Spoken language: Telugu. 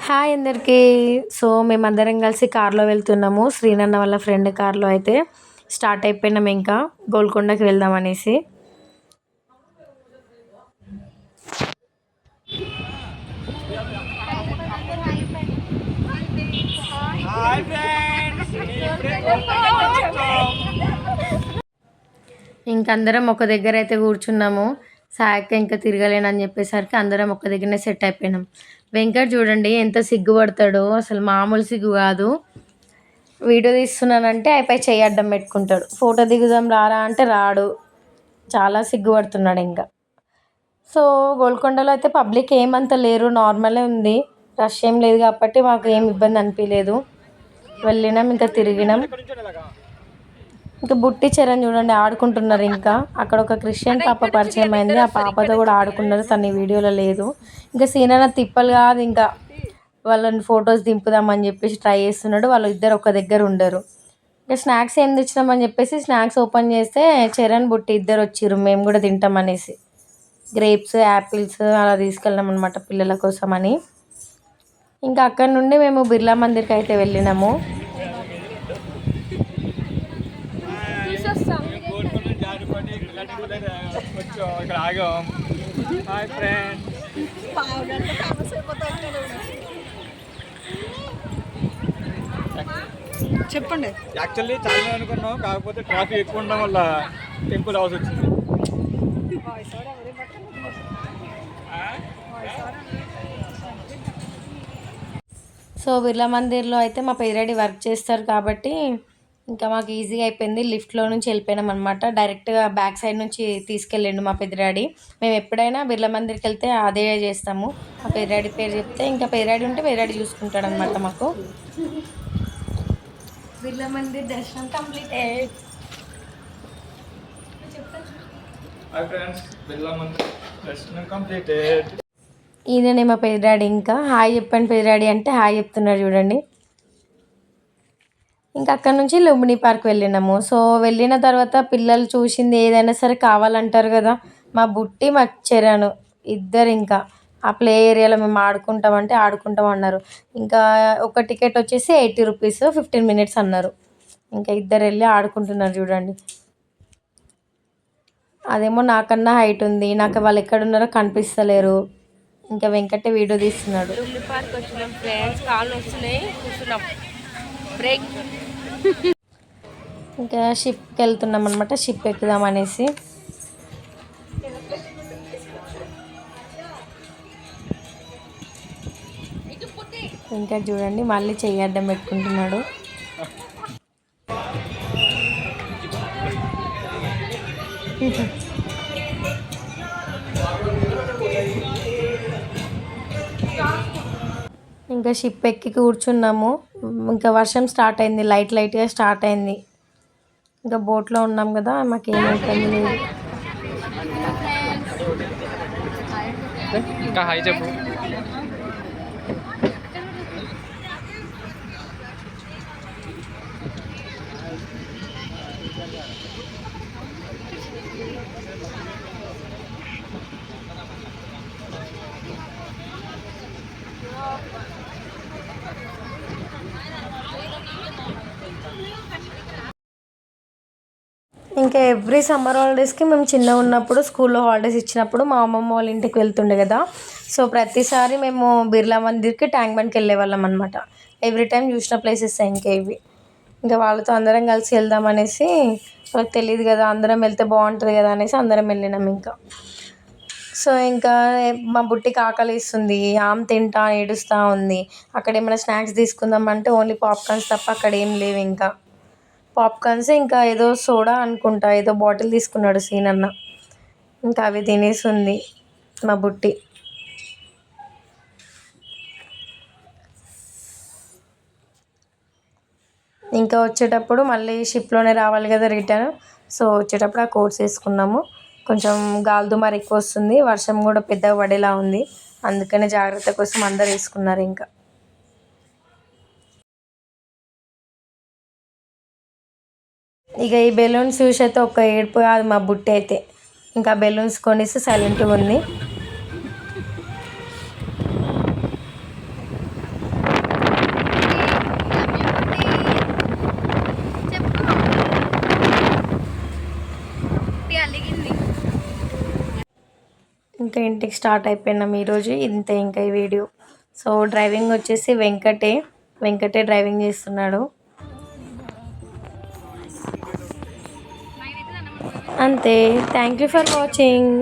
హాయ్ అందరికీ. సో మేమందరం కలిసి కార్లో వెళ్తున్నాము. శ్రీనన్న వాళ్ళ ఫ్రెండ్ కార్లో అయితే స్టార్ట్ అయిపోయినాం ఇంకా గోల్కొండకి వెళ్దాం అనేసి. ఇంకందరం ఒక దగ్గర అయితే కూర్చున్నాము. సాయక్క ఇంకా తిరగలేనని చెప్పేసరికి అందరం ఒక దగ్గరనే సెట్ అయిపోయినాం. వెంకట్ చూడండి ఎంత సిగ్గుపడతాడో, అసలు మామూలు సిగ్గు కాదు. వీడియో తీస్తున్నానంటే అయిపోయి చెయ్యి అడ్డం పెట్టుకుంటాడు. ఫోటో దిగుదాం రారా అంటే రాడు. చాలా సిగ్గుపడుతున్నాడు ఇంకా. సో గోల్కొండలో అయితే పబ్లిక్ ఏమంత లేరు, నార్మలే ఉంది. రష్ ఏం లేదు కాబట్టి మాకు ఏం ఇబ్బంది అనిపించలేదు. వెళ్ళినాం ఇంకా తిరిగినాం. ఇంకా బుట్టి చరణ్ చూడండి ఆడుకుంటున్నారు. ఇంకా అక్కడ ఒక క్రిస్టియన్ పాప పరిచయం అయింది. ఆ పాపతో కూడా ఆడుకున్నారు. తన వీడియోలో లేదు. ఇంకా సీనన్న తిప్పలు కాదు, ఇంకా వాళ్ళని ఫొటోస్ దింపుదామని చెప్పేసి ట్రై చేస్తున్నాడు. వాళ్ళు ఇద్దరు ఒక దగ్గర ఉండరు. ఇంకా స్నాక్స్ ఏం తెచ్చినామని చెప్పేసి స్నాక్స్ ఓపెన్ చేస్తే చరణ్ బుట్టి ఇద్దరు వచ్చిర్రు. మేము కూడా తింటామనేసి గ్రేప్స్ యాపిల్స్ అలా తీసుకెళ్ళాం అనమాట పిల్లల కోసం అని. ఇంకా అక్కడ నుండి మేము బిర్లా మందిర్కి అయితే వెళ్ళినాము. చెప్పండి. యాక్చువల్లీ చాలా అనుకున్నాం, కాకపోతే ట్రాఫిక్ ఎక్కువ ఉండడం వల్ల టెంపుల్ హౌస్ వచ్చింది. సో బిర్లా మందిర్లో అయితే మా పెద్దిరెడ్డి వర్క్ చేస్తారు కాబట్టి ఇంకా మాకు ఈజీగా అయిపోయింది. లిఫ్ట్లో నుంచి వెళ్ళిపోయినాం అనమాట. డైరెక్ట్గా బ్యాక్ సైడ్ నుంచి తీసుకెళ్ళిండు మా పెద్దిరెడ్డి. మేము ఎప్పుడైనా బిర్లా మందిర్కి వెళ్తే అదే చేస్తాము. మా పెద్దిరెడ్డి పేరు చెప్తే ఇంకా పెద్దిరెడ్డి ఉంటే పెద్దిరెడ్డి చూసుకుంటాడు అనమాట మాకు. బిర్లా మందిర్ దర్శనం completed. Hi friends, Birla Mandir దర్శనం కంప్లీటెడ్. ఈయననే మా పెద్దిరెడ్డి. ఇంకా హాయ్ చెప్పండి పెద్దిరెడ్డి అంటే హాయ్ చెప్తున్నాడు చూడండి. ఇంకా అక్కడ నుంచి లుంబిని పార్క్ వెళ్ళినాము. సో వెళ్ళిన తర్వాత పిల్లలు చూసింది ఏదైనా సరే కావాలంటారు కదా. మా బుట్టి మా చరణ్ ఇద్దరు ఇంకా ఆ ప్లే ఏరియాలో మేము ఆడుకుంటామంటే ఆడుకుంటాం అన్నారు. ఇంకా ఒక టికెట్ వచ్చేసి 80 రూపీస్, 15 మినిట్స్ అన్నారు. ఇంకా ఇద్దరు వెళ్ళి ఆడుకుంటున్నారు చూడండి. అదేమో నాకన్నా హైట్ ఉంది, నాకు వాళ్ళు ఎక్కడున్నారో కనిపిస్తలేరు. ఇంకా వెంకటే వీడియో తీస్తున్నాడు. లుంబిని పార్క్ వచ్చినాం ఫ్రెండ్స్, కాళ్ళు వస్తున్నాయి, కూర్చున్నాం బ్రేక్. ఇంకా షిప్కి వెళ్తున్నాం అనమాట, షిప్ ఎక్కుదాం అనేసి. ఇంకా చూడండి మళ్ళీ చెయ్యి అడ్డం పెట్టుకుంటున్నాడు. ఇంకా షిప్ ఎక్కి కూర్చున్నాము. ఇంకా వర్షం స్టార్ట్ అయింది, లైట్గా స్టార్ట్ అయింది. ఇంకా బోట్లో ఉన్నాం కదా, మాకేమైపోయింది లేదు. ఇంకా హాయ్ చెప్పు. ఇంకా ఎవ్రీ సమ్మర్ హాలిడేస్కి మేము చిన్నగా ఉన్నప్పుడు స్కూల్లో హాలిడేస్ ఇచ్చినప్పుడు మా అమ్మమ్మ వాళ్ళ ఇంటికి వెళ్తుండే కదా. సో ప్రతిసారి మేము బిర్లా మందిర్కి ట్యాంక్ బండ్కి వెళ్ళేవాళ్ళం అనమాట. ఎవ్రీ టైం చూసిన ప్లేసెస్ ఇంకా ఇవి. ఇంకా వాళ్ళతో అందరం కలిసి వెళ్దాం అనేసి, వాళ్ళకి తెలియదు కదా అందరం వెళ్తే బాగుంటుంది కదా అనేసి అందరం వెళ్ళినాం ఇంకా. సో ఇంకా మా బుట్టికి ఆకలి ఇస్తుంది, ఆమె తింటా ఏడుస్తూ ఉంది. అక్కడ ఏమైనా స్నాక్స్ తీసుకుందాం అంటే ఓన్లీ పాప్కార్న్స్ తప్ప అక్కడ ఏం లేవు. ఇంకా పాప్కార్న్స్ ఇంకా ఏదో సోడా అనుకుంటా ఏదో బాటిల్ తీసుకున్నాడు సీనన్న. ఇంకా అవి తినేసి ఉంది మా బుట్టి. ఇంకా వచ్చేటప్పుడు మళ్ళీ షిప్లోనే రావాలి కదా రిటర్న్. సో వచ్చేటప్పుడు ఆ కోట్స్ వేసుకున్నాము. కొంచెం గాలిదుమార ఎక్కువ వస్తుంది, వర్షం కూడా పెద్దగా పడేలా ఉంది. అందుకనే జాగ్రత్త కోసం అందరు వేసుకున్నారు. ఇంకా ఇక ఈ బెలూన్స్ చూసి అయితే ఒక ఏడుపు కాదు మా బుట్టి అయితే. ఇంకా బెలూన్స్ కొనేసి సైలెంట్గా ఉంది. ఇంకా ఇంటికి స్టార్ట్ అయిపోయినాం ఈరోజు. ఇంతే ఇంకా ఈ వీడియో. సో డ్రైవింగ్ వచ్చేసి వెంకటే డ్రైవింగ్ చేస్తున్నాడు. అంతే. Thank you for watching.